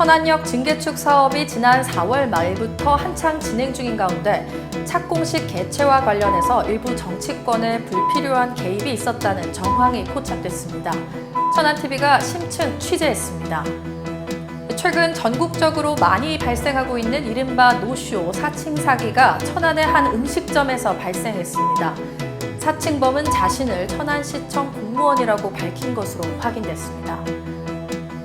천안역 증개축 사업이 지난 4월 말부터 한창 진행 중인 가운데 착공식 개최와 관련해서 일부 정치권의 불필요한 개입이 있었다는 정황이 포착됐습니다. 천안TV가 심층 취재했습니다. 최근 전국적으로 많이 발생하고 있는 이른바 노쇼 사칭 사기가 천안의 한 음식점에서 발생했습니다. 사칭범은 자신을 천안시청 공무원이라고 밝힌 것으로 확인됐습니다.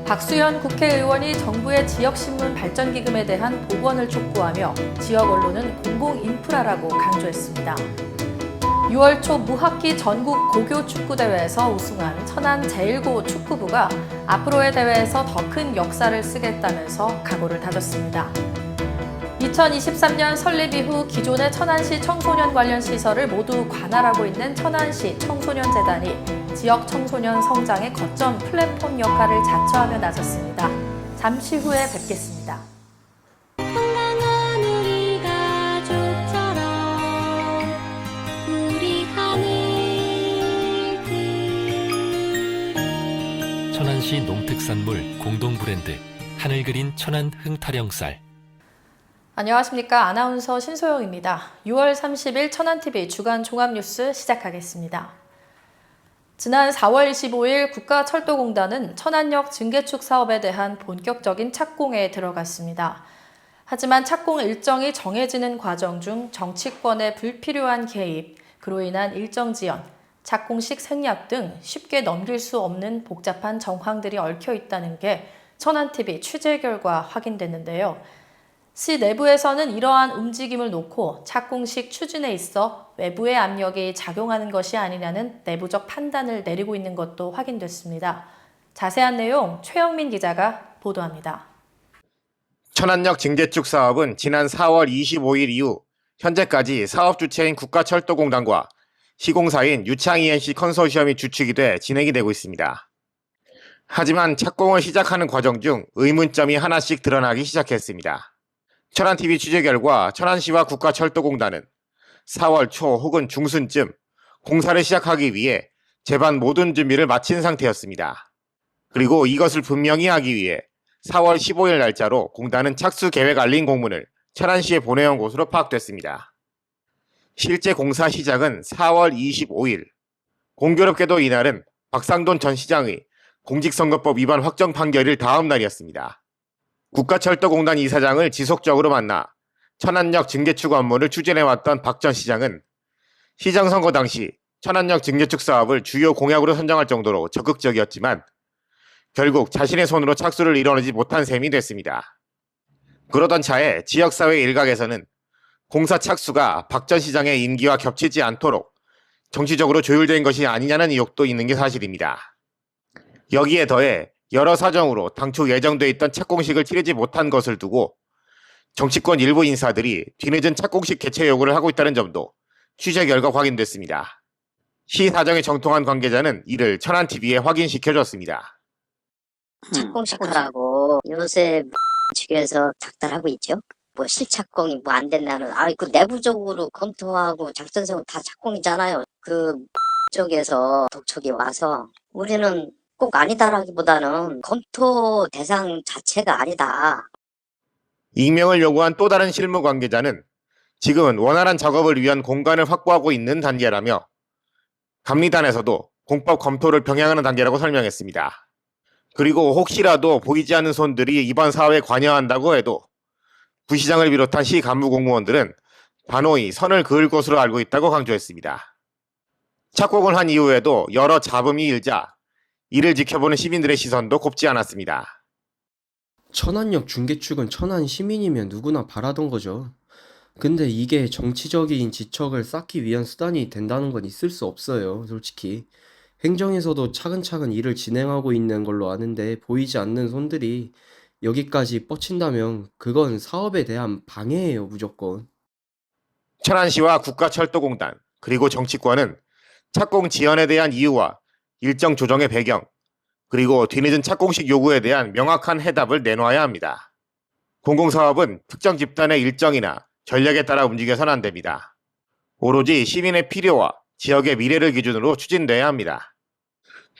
박수현 국회의원이 정부의 지역신문 발전기금에 대한 복원을 촉구하며 지역 언론은 공공인프라라고 강조했습니다. 6월 초 무학기 전국 고교 축구대회에서 우승한 천안 제1고 축구부가 앞으로의 대회에서 더 큰 역사를 쓰겠다면서 각오를 다졌습니다. 2023년 설립 이후 기존의 천안시 청소년 관련 시설을 모두 관할하고 있는 천안시 청소년재단이 지역 청소년 성장의 거점 플랫폼 역할을 자처하며 나섰습니다. 잠시 후에 뵙겠습니다. 건강한 우리 가족처럼 우리 하늘들. 천안시 농특산물 공동 브랜드 하늘그린 천안 흥타령쌀. 안녕하십니까. 아나운서 신소영입니다. 6월 30일 천안TV 주간 종합뉴스 시작하겠습니다. 지난 4월 25일 국가철도공단은 천안역 증개축 사업에 대한 본격적인 착공에 들어갔습니다. 하지만 착공 일정이 정해지는 과정 중 정치권의 불필요한 개입, 그로 인한 일정 지연, 착공식 생략 등 쉽게 넘길 수 없는 복잡한 정황들이 얽혀 있다는 게 천안TV 취재 결과 확인됐는데요. 시 내부에서는 이러한 움직임을 놓고 착공식 추진에 있어 외부의 압력이 작용하는 것이 아니냐는 내부적 판단을 내리고 있는 것도 확인됐습니다. 자세한 내용 최영민 기자가 보도합니다. 천안역 증개축 사업은 지난 4월 25일 이후 현재까지 사업 주체인 국가철도공단과 시공사인 유창-ENC 컨소시엄이 주축이 돼 진행이 되고 있습니다. 하지만 착공을 시작하는 과정 중 의문점이 하나씩 드러나기 시작했습니다. 천안TV 취재 결과 천안시와 국가철도공단은 4월 초 혹은 중순쯤 공사를 시작하기 위해 제반 모든 준비를 마친 상태였습니다. 그리고 이것을 분명히 하기 위해 4월 15일 날짜로 공단은 착수 계획 알림 공문을 천안시에 보내온 것으로 파악됐습니다. 실제 공사 시작은 4월 25일. 공교롭게도 이날은 박상돈 전 시장의 공직선거법 위반 확정 판결일 다음 날이었습니다. 국가철도공단 이사장을 지속적으로 만나 천안역 증개축 업무를 추진해왔던 박 전 시장은 시장 선거 당시 천안역 증개축 사업을 주요 공약으로 선정할 정도로 적극적이었지만 결국 자신의 손으로 착수를 이뤄내지 못한 셈이 됐습니다. 그러던 차에 지역사회 일각에서는 공사 착수가 박 전 시장의 임기와 겹치지 않도록 정치적으로 조율된 것이 아니냐는 의혹도 있는 게 사실입니다. 여기에 더해 여러 사정으로 당초 예정돼 있던 착공식을 치르지 못한 것을 두고 정치권 일부 인사들이 뒤늦은 착공식 개최 요구를 하고 있다는 점도 취재 결과 확인됐습니다. 시 사정에 정통한 관계자는 이를 천안TV에 확인시켜줬습니다. 착공식 하라고 요새 측에서 작달하고 있죠. 뭐 실착공이 뭐 안 된다는, 그 내부적으로 검토하고 작전세우고 다 착공이잖아요. 그 쪽에서 독촉이 와서 우리는 꼭 아니다라기보다는 검토 대상 자체가 아니다. 익명을 요구한 또 다른 실무 관계자는 지금은 원활한 작업을 위한 공간을 확보하고 있는 단계라며 감리단에서도 공법 검토를 병행하는 단계라고 설명했습니다. 그리고 혹시라도 보이지 않는 손들이 이번 사업에 관여한다고 해도 부시장을 비롯한 시 간부 공무원들은 단호히 선을 그을 것으로 알고 있다고 강조했습니다. 착공을 한 이후에도 여러 잡음이 일자 이를 지켜보는 시민들의 시선도 곱지 않았습니다. 천안역 중개축은 천안 시민이면 누구나 바라던 거죠. 근데 이게 정치적인 지척을 쌓기 위한 수단이 된다는 건 있을 수 없어요, 솔직히. 행정에서도 차근차근 일을 진행하고 있는 걸로 아는데 보이지 않는 손들이 여기까지 뻗친다면 그건 사업에 대한 방해예요, 무조건. 천안시와 국가철도공단 그리고 정치권은 착공 지연에 대한 이유와 일정 조정의 배경, 그리고 뒤늦은 착공식 요구에 대한 명확한 해답을 내놓아야 합니다. 공공사업은 특정 집단의 일정이나 전략에 따라 움직여서는 안 됩니다. 오로지 시민의 필요와 지역의 미래를 기준으로 추진돼야 합니다.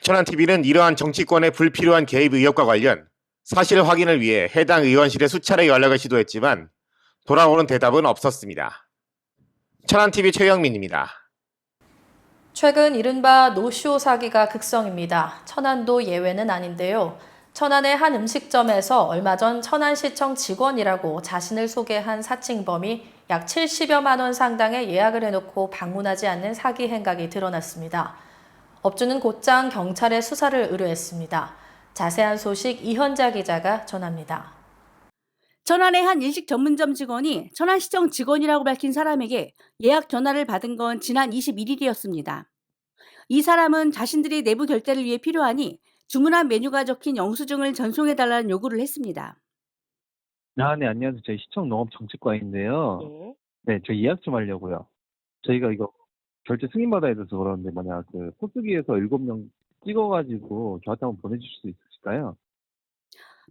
천안TV는 이러한 정치권의 불필요한 개입 의혹과 관련 사실 확인을 위해 해당 의원실에 수차례 연락을 시도했지만 돌아오는 대답은 없었습니다. 천안TV 최영민입니다. 최근 이른바 노쇼 사기가 극성입니다. 천안도 예외는 아닌데요. 천안의 한 음식점에서 얼마 전 천안시청 직원이라고 자신을 소개한 사칭범이 약 70여만 원 상당의 예약을 해놓고 방문하지 않는 사기 행각이 드러났습니다. 업주는 곧장 경찰에 수사를 의뢰했습니다. 자세한 소식 이현자 기자가 전합니다. 천안의 한 일식 전문점 직원이 천안시청 직원이라고 밝힌 사람에게 예약 전화를 받은 건 지난 21일이었습니다. 이 사람은 자신들이 내부 결제를 위해 필요하니 주문한 메뉴가 적힌 영수증을 전송해달라는 요구를 했습니다. 네, 안녕하세요. 저희 시청 농업 정책과인데요. 네, 저희 예약 좀 하려고요. 저희가 이거 결제 승인받아야 돼서 그러는데, 만약 포스기에서 7명 찍어가지고 저한테 한번 보내주실 수 있으실까요?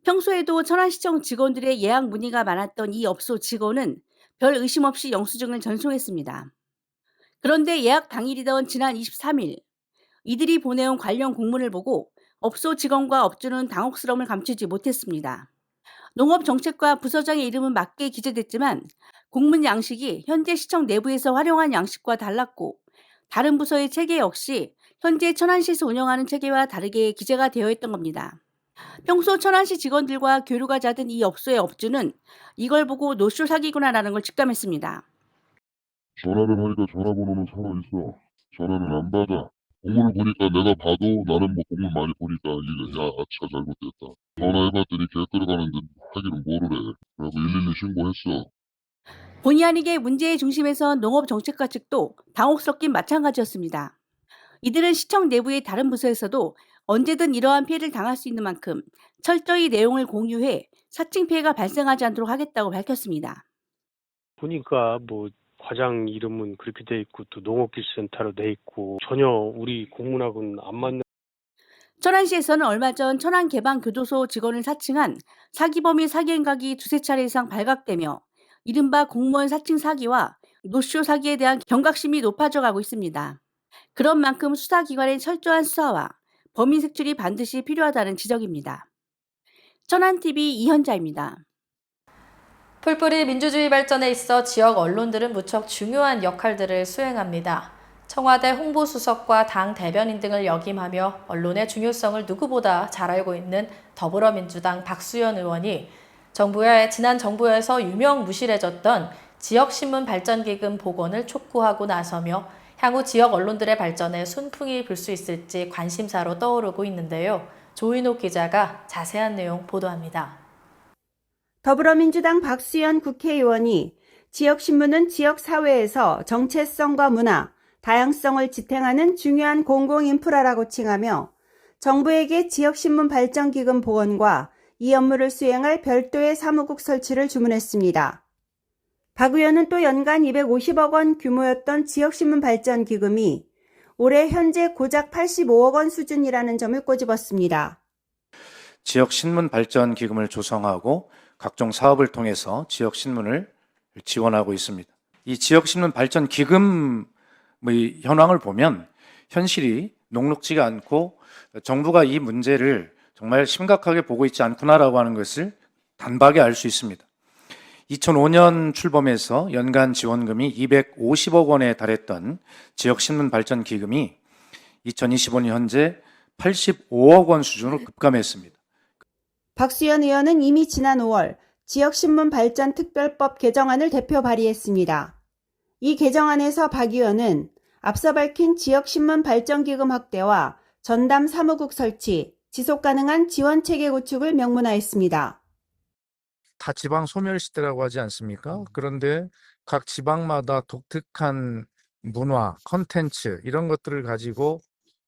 평소에도 천안시청 직원들의 예약 문의가 많았던 이 업소 직원은 별 의심 없이 영수증을 전송했습니다. 그런데 예약 당일이던 지난 23일, 이들이 보내온 관련 공문을 보고 업소 직원과 업주는 당혹스러움을 감추지 못했습니다. 농업정책과 부서장의 이름은 맞게 기재됐지만 공문 양식이 현재 시청 내부에서 활용한 양식과 달랐고 다른 부서의 체계 역시 현재 천안시에서 운영하는 체계와 다르게 기재가 되어 있던 겁니다. 평소 천안시 직원들과 교류가 잦은 이 업소의 업주는 이걸 보고 노쇼 사기구나라는 걸 직감했습니다. 전화를 하니까 전화번호는 살아있어. 전화는 안 받아. 공문을 보니까 내가 봐도 나는 뭐 공문 많이 보니까 이게 야 아차 잘못됐다. 전화해봤더니 개 끌어가는데 하기는 모르래. 그래서 112 신고했어. 본의 아니게 문제의 중심에선 농업정책과 측도 당혹스럽긴 마찬가지였습니다. 이들은 시청 내부의 다른 부서에서도 언제든 이러한 피해를 당할 수 있는 만큼 철저히 내용을 공유해 사칭 피해가 발생하지 않도록 하겠다고 밝혔습니다. 보니까 뭐 과장 이름은 그렇게 돼 있고 또 농업기술센터로 돼 있고 전혀 우리 공문하고는 안 맞는. 천안시에서는 얼마 전 천안개방교도소 직원을 사칭한 사기범의 사기 행각이 두세 차례 이상 발각되며 이른바 공무원 사칭 사기와 노쇼 사기에 대한 경각심이 높아져 가고 있습니다. 그런 만큼 수사기관의 철저한 수사와 범인 색출이 반드시 필요하다는 지적입니다. 천안TV 이현자입니다. 풀뿌리 민주주의 발전에 있어 지역 언론들은 무척 중요한 역할들을 수행합니다. 청와대 홍보수석과 당 대변인 등을 역임하며 언론의 중요성을 누구보다 잘 알고 있는 더불어민주당 박수현 의원이 지난 정부에서 유명무실해졌던 지역신문 발전기금 복원을 촉구하고 나서며 향후 지역 언론들의 발전에 순풍이 불 수 있을지 관심사로 떠오르고 있는데요. 조인옥 기자가 자세한 내용 보도합니다. 더불어민주당 박수현 국회의원이 지역신문은 지역사회에서 정체성과 문화, 다양성을 지탱하는 중요한 공공인프라라고 칭하며 정부에게 지역신문 발전기금 복원과 이 업무를 수행할 별도의 사무국 설치를 주문했습니다. 박 의원은 또 연간 250억 원 규모였던 지역신문 발전기금이 올해 현재 고작 85억 원 수준이라는 점을 꼬집었습니다. 지역신문 발전기금을 조성하고 각종 사업을 통해서 지역신문을 지원하고 있습니다. 이 지역신문 발전기금의 현황을 보면 현실이 녹록지가 않고 정부가 이 문제를 정말 심각하게 보고 있지 않구나라고 하는 것을 단박에 알 수 있습니다. 2005년 출범해서 연간 지원금이 250억 원에 달했던 지역신문 발전기금이 2025년 현재 85억 원 수준으로 급감했습니다. 박수현 의원은 이미 지난 5월 지역신문 발전 특별법 개정안을 대표 발의했습니다. 이 개정안에서 박 의원은 앞서 밝힌 지역신문 발전기금 확대와 전담 사무국 설치, 지속가능한 지원체계 구축을 명문화했습니다. 다 지방 소멸시대라고 하지 않습니까? 그런데 각 지방마다 독특한 문화, 컨텐츠 이런 것들을 가지고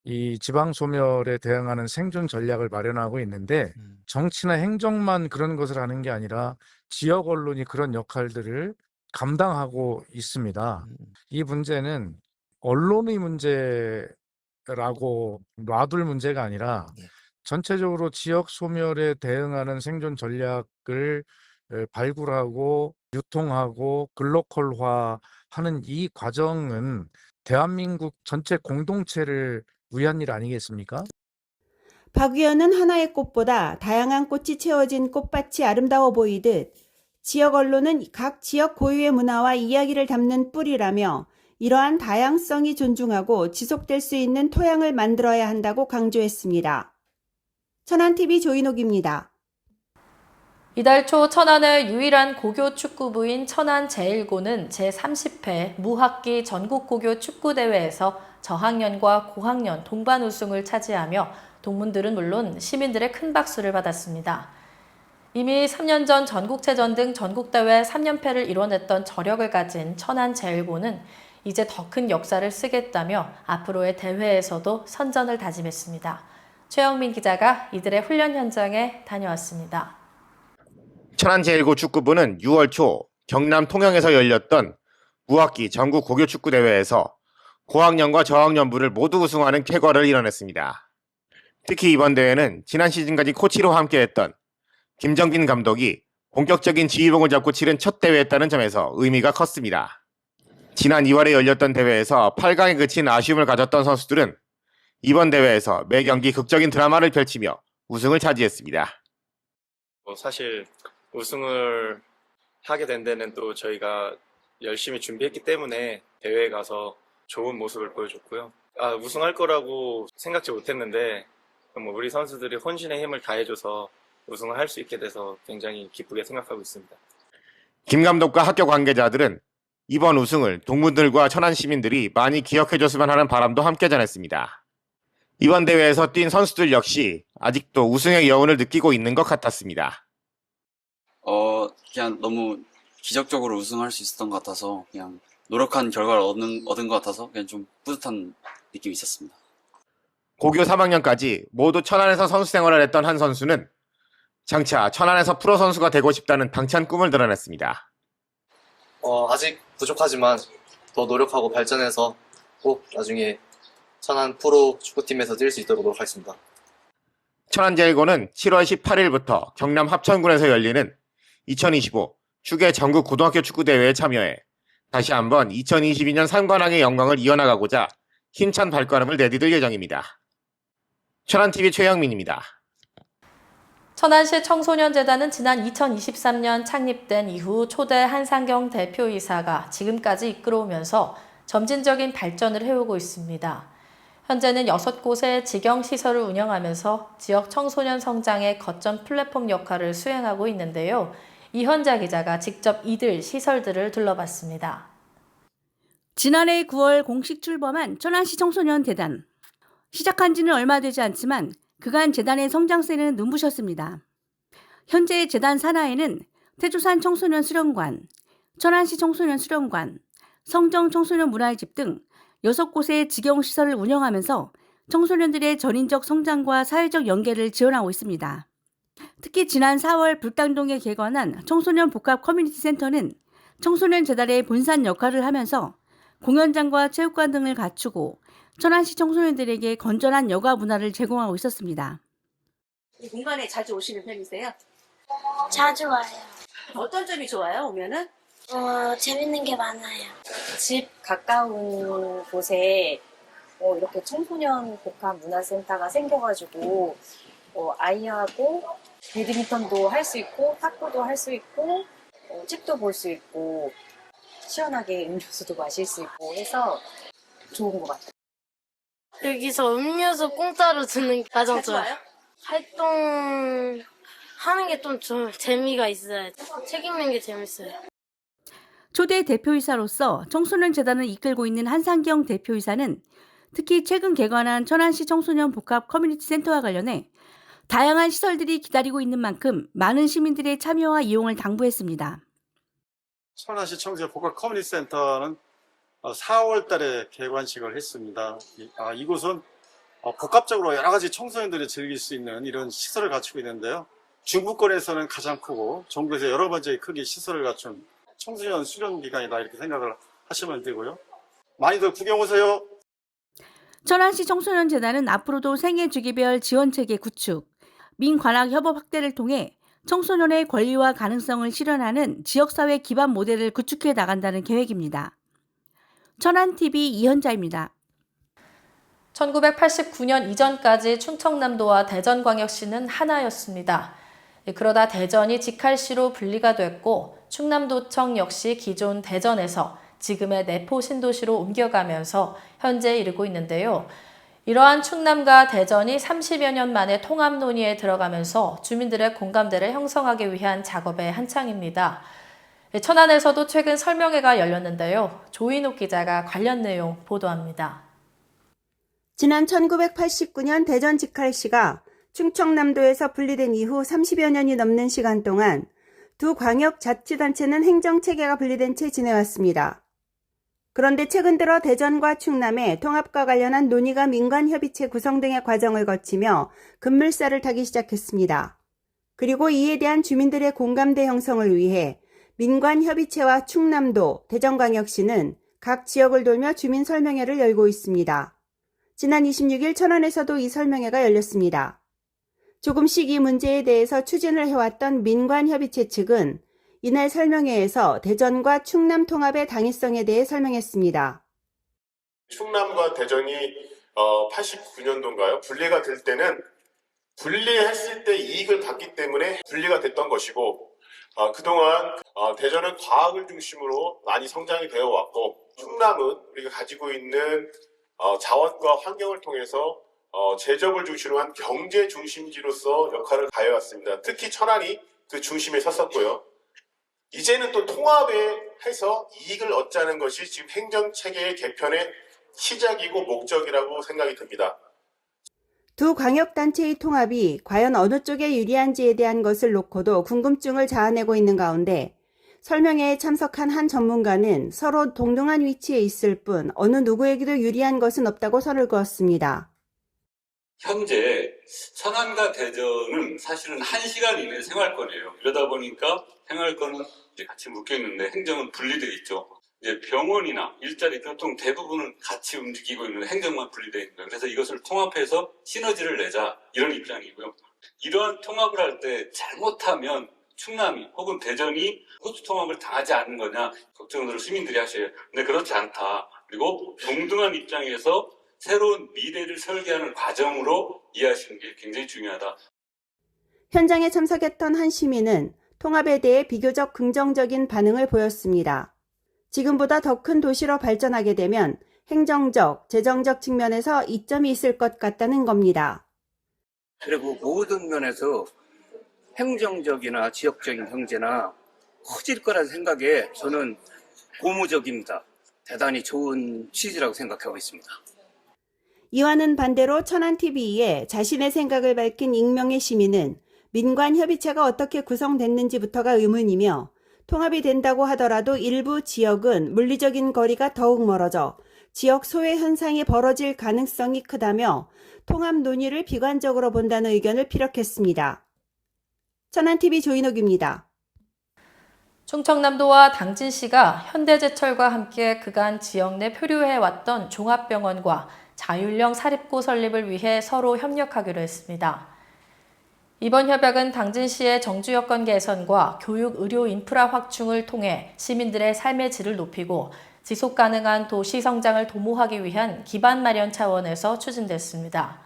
이 지방 소멸에 대응하는 생존 전략을 마련하고 있는데 정치나 행정만 그런 것을 하는 게 아니라 지역 언론이 그런 역할들을 감당하고 있습니다. 이 문제는 언론의 문제라고 놔둘 문제가 아니라 전체적으로 지역 소멸에 대응하는 생존 전략을 발굴하고 유통하고 글로컬화하는 이 과정은 대한민국 전체 공동체를 위한 일 아니겠습니까? 박 의원은 하나의 꽃보다 다양한 꽃이 채워진 꽃밭이 아름다워 보이듯 지역 언론은 각 지역 고유의 문화와 이야기를 담는 뿔이라며 이러한 다양성이 존중하고 지속될 수 있는 토양을 만들어야 한다고 강조했습니다. 천안TV 조인옥입니다. 이달 초 천안의 유일한 고교 축구부인 천안제1고는 제30회 무학기 전국고교 축구대회에서 저학년과 고학년 동반 우승을 차지하며 동문들은 물론 시민들의 큰 박수를 받았습니다. 이미 3년 전 전국체전 등 전국대회 3연패를 이뤄냈던 저력을 가진 천안제1고는 이제 더 큰 역사를 쓰겠다며 앞으로의 대회에서도 선전을 다짐했습니다. 최영민 기자가 이들의 훈련 현장에 다녀왔습니다. 천안제1고 축구부는 6월 초 경남 통영에서 열렸던 무학기 전국 고교 축구 대회에서 고학년과 저학년부를 모두 우승하는 쾌거를 이뤄냈습니다. 특히 이번 대회는 지난 시즌까지 코치로 함께했던 김정빈 감독이 본격적인 지휘봉을 잡고 치른 첫 대회였다는 점에서 의미가 컸습니다. 지난 2월에 열렸던 대회에서 8강에 그친 아쉬움을 가졌던 선수들은 이번 대회에서 매 경기 극적인 드라마를 펼치며 우승을 차지했습니다. 사실 우승을 하게 된 데는 또 저희가 열심히 준비했기 때문에 대회에 가서 좋은 모습을 보여줬고요. 우승할 거라고 생각지 못했는데 우리 선수들이 혼신의 힘을 다해줘서 우승을 할 수 있게 돼서 굉장히 기쁘게 생각하고 있습니다. 김 감독과 학교 관계자들은 이번 우승을 동문들과 천안 시민들이 많이 기억해줬으면 하는 바람도 함께 전했습니다. 이번 대회에서 뛴 선수들 역시 아직도 우승의 여운을 느끼고 있는 것 같았습니다. 그냥 너무 기적적으로 우승할 수 있었던 것 같아서 그냥 노력한 결과를 얻은 것 같아서 그냥 좀 뿌듯한 느낌이 있었습니다. 고교 3학년까지 모두 천안에서 선수 생활을 했던 한 선수는 장차 천안에서 프로 선수가 되고 싶다는 방찬 꿈을 드러냈습니다. 아직 부족하지만 더 노력하고 발전해서 꼭 나중에 천안 프로 축구팀에서 뛸 수 있도록 노력하겠습니다. 천안제1고는 7월 18일부터 경남 합천군에서 열리는 2025 추계 전국 고등학교 축구대회에 참여해 다시 한번 2022년 상관왕의 영광을 이어나가고자 힘찬 발걸음을 내디딜 예정입니다. 천안TV 최영민입니다. 천안시 청소년재단은 지난 2023년 창립된 이후 초대 한상경 대표이사가 지금까지 이끌어오면서 점진적인 발전을 해오고 있습니다. 현재는 6곳의 직영시설을 운영하면서 지역 청소년 성장의 거점 플랫폼 역할을 수행하고 있는데요. 이현자 기자가 직접 이들 시설들을 둘러봤습니다. 지난해 9월 공식 출범한 천안시 청소년재단. 시작한 지는 얼마 되지 않지만 그간 재단의 성장세는 눈부셨습니다. 현재 재단 산하에는 태조산 청소년 수련관, 천안시 청소년 수련관, 성정 청소년 문화의 집 등 6곳의 직영시설을 운영하면서 청소년들의 전인적 성장과 사회적 연계를 지원하고 있습니다. 특히 지난 4월 불당동에 개관한 청소년 복합 커뮤니티 센터는 청소년 재단의 본산 역할을 하면서 공연장과 체육관 등을 갖추고 천안시 청소년들에게 건전한 여가 문화를 제공하고 있었습니다. 이 공간에 자주 오시는 편이세요? 자주 와요. 어떤 점이 좋아요, 오면은? 재밌는 게 많아요. 집 가까운 곳에 이렇게 청소년 복합 문화센터가 생겨가지고 아이하고 배드민턴도 할 수 있고 탁구도 할 수 있고 책도 볼 수 있고 시원하게 음료수도 마실 수 있고 해서 좋은 것 같아요. 여기서 음료수 공짜로 주는 게 가장 좋아요. 활동하는 게 좀 재미가 있어요. 책 읽는 게 재밌어요. 초대 대표이사로서 청소년 재단을 이끌고 있는 한상경 대표이사는 특히 최근 개관한 천안시 청소년 복합 커뮤니티 센터와 관련해 다양한 시설들이 기다리고 있는 만큼 많은 시민들의 참여와 이용을 당부했습니다. 천안시 청소년 복합 커뮤니티 센터는 4월 달에 개관식을 했습니다. 이곳은 복합적으로 여러 가지 청소년들이 즐길 수 있는 이런 시설을 갖추고 있는데요. 중부권에서는 가장 크고 전국에서 여러 번째 크게 시설을 갖춘 청소년 수련기관이다 이렇게 생각을 하시면 되고요. 많이들 구경 오세요. 천안시 청소년재단은 앞으로도 생애 주기별 지원체계 구축, 민관학 협업 확대를 통해 청소년의 권리와 가능성을 실현하는 지역사회 기반 모델을 구축해 나간다는 계획입니다. 천안TV 이현자입니다. 1989년 이전까지 충청남도와 대전광역시는 하나였습니다. 그러다 대전이 직할시로 분리가 됐고 충남도청 역시 기존 대전에서 지금의 내포 신도시로 옮겨가면서 현재에 이르고 있는데요. 이러한 충남과 대전이 30여 년 만에 통합 논의에 들어가면서 주민들의 공감대를 형성하기 위한 작업의 한창입니다. 천안에서도 최근 설명회가 열렸는데요. 조인욱 기자가 관련 내용 보도합니다. 지난 1989년 대전 직할시가 충청남도에서 분리된 이후 30여 년이 넘는 시간 동안 두 광역자치단체는 행정체계가 분리된 채 지내왔습니다. 그런데 최근 들어 대전과 충남의 통합과 관련한 논의가 민관협의체 구성 등의 과정을 거치며 급물살을 타기 시작했습니다. 그리고 이에 대한 주민들의 공감대 형성을 위해 민관협의체와 충남도, 대전광역시는 각 지역을 돌며 주민 설명회를 열고 있습니다. 지난 26일 천안에서도 이 설명회가 열렸습니다. 조금씩 이 문제에 대해서 추진을 해왔던 민관협의체 측은 이날 설명회에서 대전과 충남 통합의 당위성에 대해 설명했습니다. 충남과 대전이 89년도인가요? 분리가 될 때는 분리했을 때 이익을 받기 때문에 분리가 됐던 것이고 그동안 대전은 과학을 중심으로 많이 성장이 되어 왔고 충남은 우리가 가지고 있는 자원과 환경을 통해서 제접을 중심으로 한 경제 중심지로서 역할을 다해왔습니다. 특히 천안이 그 중심에 섰었고요. 이제는 또 통합해서 이익을 얻자는 것이 지금 행정체계의 개편의 시작이고 목적이라고 생각이 듭니다. 두 광역단체의 통합이 과연 어느 쪽에 유리한지에 대한 것을 놓고도 궁금증을 자아내고 있는 가운데 설명회에 참석한 한 전문가는 서로 동등한 위치에 있을 뿐 어느 누구에게도 유리한 것은 없다고 선을 그었습니다. 현재 천안과 대전은 사실은 1시간 이내 생활권이에요. 그러다 보니까 생활권은 이제 같이 묶여 있는데 행정은 분리되어 있죠. 이제 병원이나 일자리, 교통 대부분은 같이 움직이고 있는데 행정만 분리되어 있습니다. 그래서 이것을 통합해서 시너지를 내자 이런 입장이고요. 이러한 통합을 할 때 잘못하면 충남이 혹은 대전이 호수 통합을 당하지 않는 거냐 걱정을 시민들이 하셔요. 근데 그렇지 않다. 그리고 동등한 입장에서 새로운 미래를 설계하는 과정으로 이해하시는 게 굉장히 중요하다. 현장에 참석했던 한 시민은 통합에 대해 비교적 긍정적인 반응을 보였습니다. 지금보다 더 큰 도시로 발전하게 되면 행정적, 재정적 측면에서 이점이 있을 것 같다는 겁니다. 그리고 모든 면에서 행정적이나 지역적인 경제나 커질 거라는 생각에 저는 고무적입니다. 대단히 좋은 취지라고 생각하고 있습니다. 이와는 반대로 천안TV에 자신의 생각을 밝힌 익명의 시민은 민관협의체가 어떻게 구성됐는지부터가 의문이며 통합이 된다고 하더라도 일부 지역은 물리적인 거리가 더욱 멀어져 지역 소외 현상이 벌어질 가능성이 크다며 통합 논의를 비관적으로 본다는 의견을 피력했습니다. 천안TV 조인옥입니다. 충청남도와 당진시가 현대제철과 함께 그간 지역 내 표류해왔던 종합병원과 자율형 사립고 설립을 위해 서로 협력하기로 했습니다. 이번 협약은 당진시의 정주 여건 개선과 교육, 의료 인프라 확충을 통해 시민들의 삶의 질을 높이고 지속 가능한 도시 성장을 도모하기 위한 기반 마련 차원에서 추진됐습니다.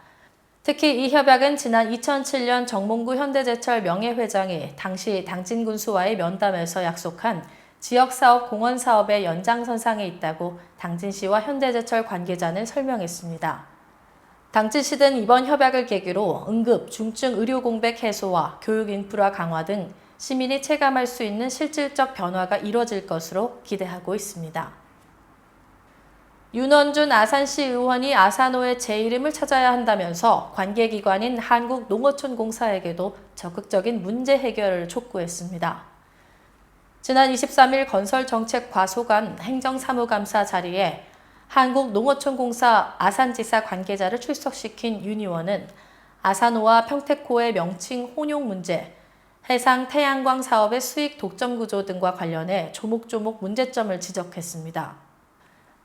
특히 이 협약은 지난 2007년 정몽구 현대제철 명예회장이 당시 당진군수와의 면담에서 약속한 지역사업 공원사업의 연장선상에 있다고 당진시와 현대제철 관계자는 설명했습니다. 당진시는 이번 협약을 계기로 응급, 중증 의료 공백 해소와 교육 인프라 강화 등 시민이 체감할 수 있는 실질적 변화가 이뤄질 것으로 기대하고 있습니다. 윤원준 아산시 의원이 아산호의 제 이름을 찾아야 한다면서 관계기관인 한국농어촌공사에게도 적극적인 문제 해결을 촉구했습니다. 지난 23일 건설정책과소관 행정사무감사 자리에 한국농어촌공사 아산지사 관계자를 출석시킨 윤 의원은 아산호와 평택호의 명칭 혼용 문제, 해상 태양광 사업의 수익 독점 구조 등과 관련해 조목조목 문제점을 지적했습니다.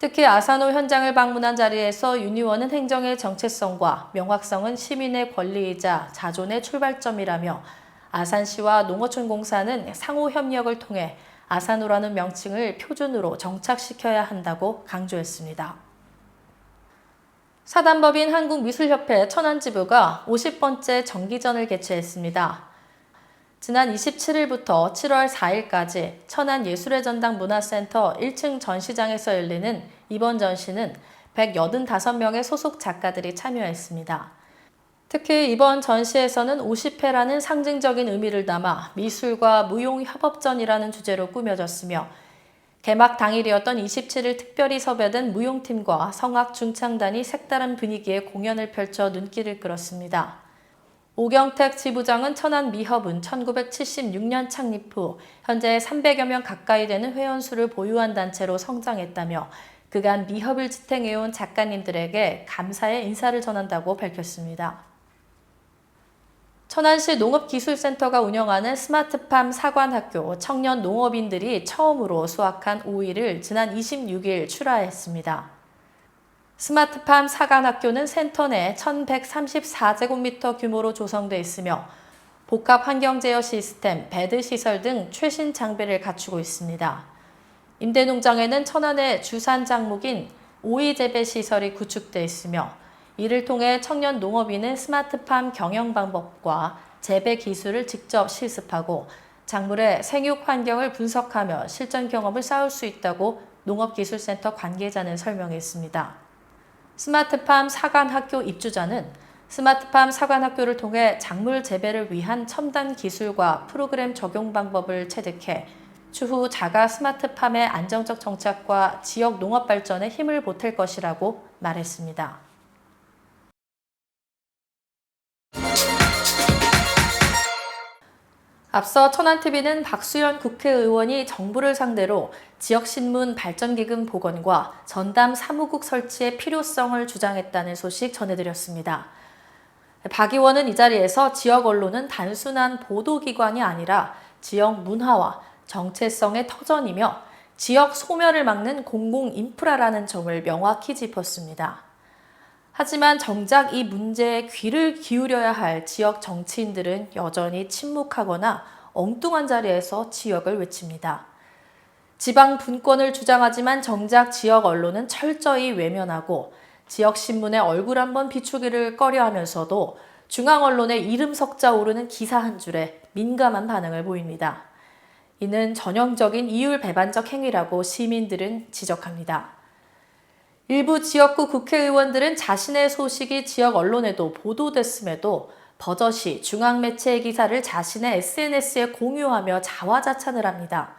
특히 아산호 현장을 방문한 자리에서 윤 의원은 행정의 정체성과 명확성은 시민의 권리이자 자존의 출발점이라며 아산시와 농어촌공사는 상호 협력을 통해 아산호라는 명칭을 표준으로 정착시켜야 한다고 강조했습니다. 사단법인 한국미술협회 천안지부가 50번째 정기전을 개최했습니다. 지난 27일부터 7월 4일까지 천안예술의 전당 문화센터 1층 전시장에서 열리는 이번 전시는 185명의 소속 작가들이 참여했습니다. 특히 이번 전시에서는 50회라는 상징적인 의미를 담아 미술과 무용협업전이라는 주제로 꾸며졌으며 개막 당일이었던 27일 특별히 섭외된 무용팀과 성악중창단이 색다른 분위기의 공연을 펼쳐 눈길을 끌었습니다. 오경택 지부장은 천안미협은 1976년 창립 후 현재 300여 명 가까이 되는 회원수를 보유한 단체로 성장했다며 그간 미협을 지탱해온 작가님들에게 감사의 인사를 전한다고 밝혔습니다. 천안시 농업기술센터가 운영하는 스마트팜 사관학교 청년 농업인들이 처음으로 수확한 오이를 지난 26일 출하했습니다. 스마트팜 사관학교는 센터 내 1134제곱미터 규모로 조성돼 있으며 복합 환경제어 시스템, 배드 시설 등 최신 장비를 갖추고 있습니다. 임대농장에는 천안의 주산 작목인 오이 재배 시설이 구축돼 있으며 이를 통해 청년 농업인은 스마트팜 경영 방법과 재배 기술을 직접 실습하고 작물의 생육 환경을 분석하며 실전 경험을 쌓을 수 있다고 농업기술센터 관계자는 설명했습니다. 스마트팜 사관학교 입주자는 스마트팜 사관학교를 통해 작물 재배를 위한 첨단 기술과 프로그램 적용 방법을 체득해 추후 자가 스마트팜의 안정적 정착과 지역 농업 발전에 힘을 보탤 것이라고 말했습니다. 앞서 천안TV는 박수현 국회의원이 정부를 상대로 지역신문 발전기금 복원과 전담 사무국 설치의 필요성을 주장했다는 소식 전해드렸습니다. 박 의원은 이 자리에서 지역 언론은 단순한 보도기관이 아니라 지역 문화와 정체성의 터전이며 지역 소멸을 막는 공공인프라라는 점을 명확히 짚었습니다. 하지만 정작 이 문제에 귀를 기울여야 할 지역 정치인들은 여전히 침묵하거나 엉뚱한 자리에서 지역을 외칩니다. 지방 분권을 주장하지만 정작 지역 언론은 철저히 외면하고 지역 신문에 얼굴 한번 비추기를 꺼려하면서도 중앙 언론의 이름 석자 오르는 기사 한 줄에 민감한 반응을 보입니다. 이는 전형적인 이율 배반적 행위라고 시민들은 지적합니다. 일부 지역구 국회의원들은 자신의 소식이 지역 언론에도 보도됐음에도 버젓이 중앙매체의 기사를 자신의 SNS에 공유하며 자화자찬을 합니다.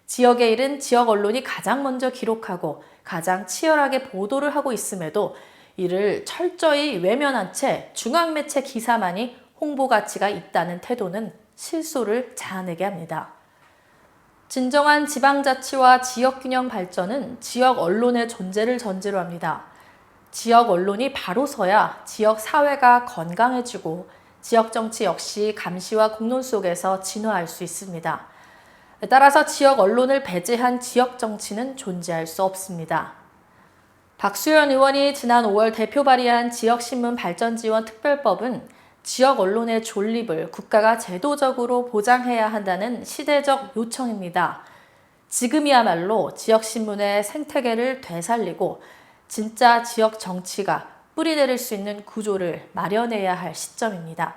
지역의 일은 지역 언론이 가장 먼저 기록하고 가장 치열하게 보도를 하고 있음에도 이를 철저히 외면한 채 중앙매체 기사만이 홍보 가치가 있다는 태도는 실소를 자아내게 합니다. 진정한 지방자치와 지역균형 발전은 지역 언론의 존재를 전제로 합니다. 지역 언론이 바로 서야 지역 사회가 건강해지고 지역 정치 역시 감시와 공론 속에서 진화할 수 있습니다. 따라서 지역 언론을 배제한 지역 정치는 존재할 수 없습니다. 박수현 의원이 지난 5월 대표 발의한 지역신문 발전지원 특별법은 지역 언론의 존립을 국가가 제도적으로 보장해야 한다는 시대적 요청입니다. 지금이야말로 지역신문의 생태계를 되살리고 진짜 지역 정치가 뿌리내릴 수 있는 구조를 마련해야 할 시점입니다.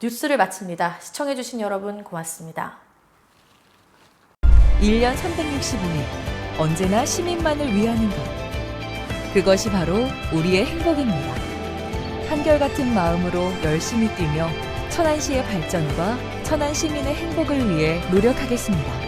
뉴스를 마칩니다. 시청해주신 여러분 고맙습니다. 1년 365일 언제나 시민만을 위하는 것. 그것이 바로 우리의 행복입니다. 한결같은 마음으로 열심히 뛰며 천안시의 발전과 천안 시민의 행복을 위해 노력하겠습니다.